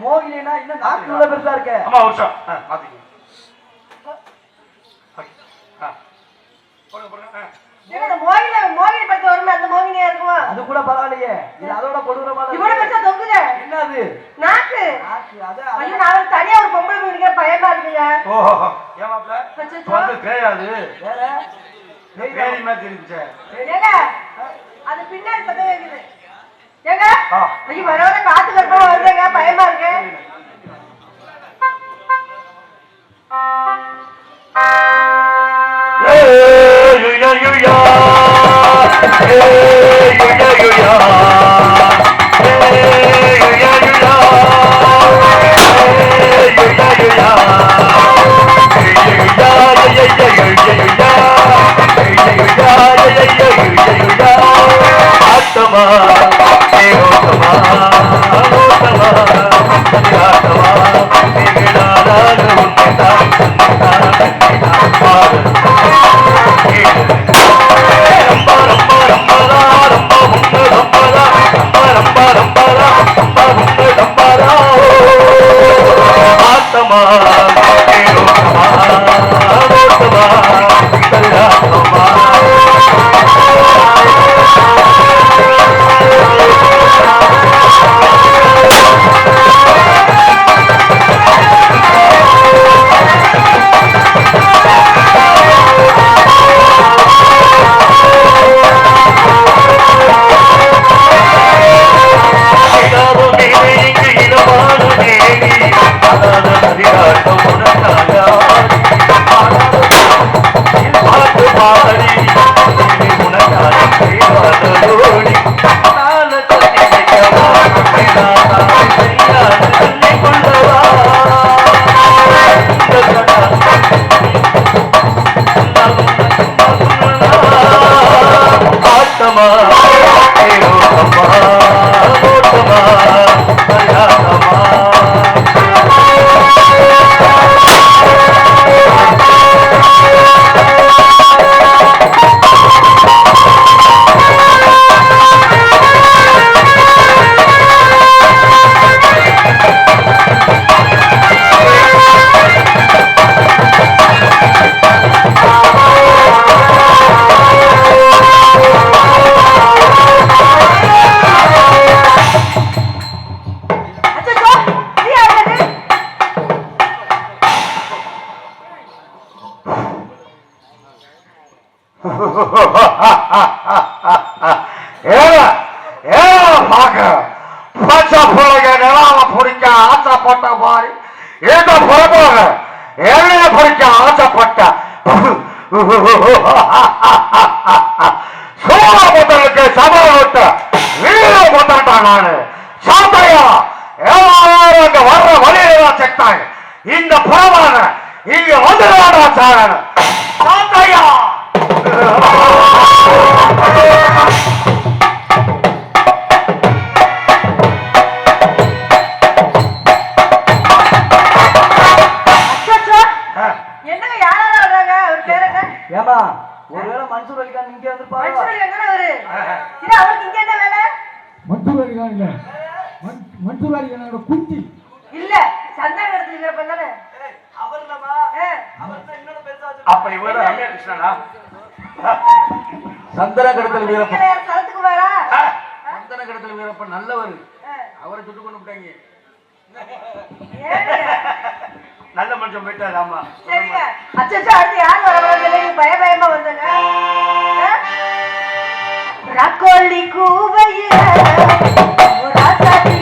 மோகினா இன்னும் நாக்கு உள்ள பெருசா இருக்க. ஆமா வருஷம் மாத்திக்க. மோகினி படத்தை வருமே அந்த மோகினியா இருக்குமா? அது கூட பரவாயில்லையே. இது அதோட கொடூரமான. இவ்வளவு பெருசா தொங்குதே. என்னது? நாக்கு. அது ஐயோ நான் தனியா ஒரு பொம்பளை குடிக்க பயமா இருக்குங்க. ஓஹோ ஏமாப்ல வந்து பேயாது வேற பேரி மாதிரி இருந்துச்சு. ஏங்க அது பின்னாடி சத்தம் கேக்குது. ஏங்க ஐயோ வர வர காத்து கட்டமா வருதுங்க பயமா இருக்கு. ஆசைப்பட்ட மாதிரி ஏதோ புறமாக ஏழைய பொறிக்க ஆசைப்பட்ட சோழபுத்தனுக்கு சமூகத்தை வீர புத்தன்ட்டான் நானு. சாத்தையா எல்லாரும் அங்க வர்ற வழியில செத்தாங்க. இந்த புறமான இங்க வந்துடுவாடா சாரன். சாத்தையா ஒருவேளை மன்சூர் அலிகான் இங்க வந்து பாரு. மன்சூர் அலிகான் இல்ல, மன்சூர் அலிகானோட குஞ்சி இல்ல, சந்தான இடத்துல பண்ணானே அவர் இல்லமா, அவர் தான் இன்னொரு பெருசா. அப்ப இவரு ரம்யா கிருஷ்ணனா? சந்தன கடத்தல் வீரப்பன் சலத்துக்கு வரா. சந்தன கடத்தல் வீரப்பன் நல்லவர். அவரை சுட்டு கொண்டு விட்டாங்க. நல்ல மனுஷன் போயிட்டாரு. ஆமா சரிங்க. அச்சச்சோ அடுத்து யார் வரவங்க பயமா வந்தாங்க. ரக்கோலி கூவையில ராசாதி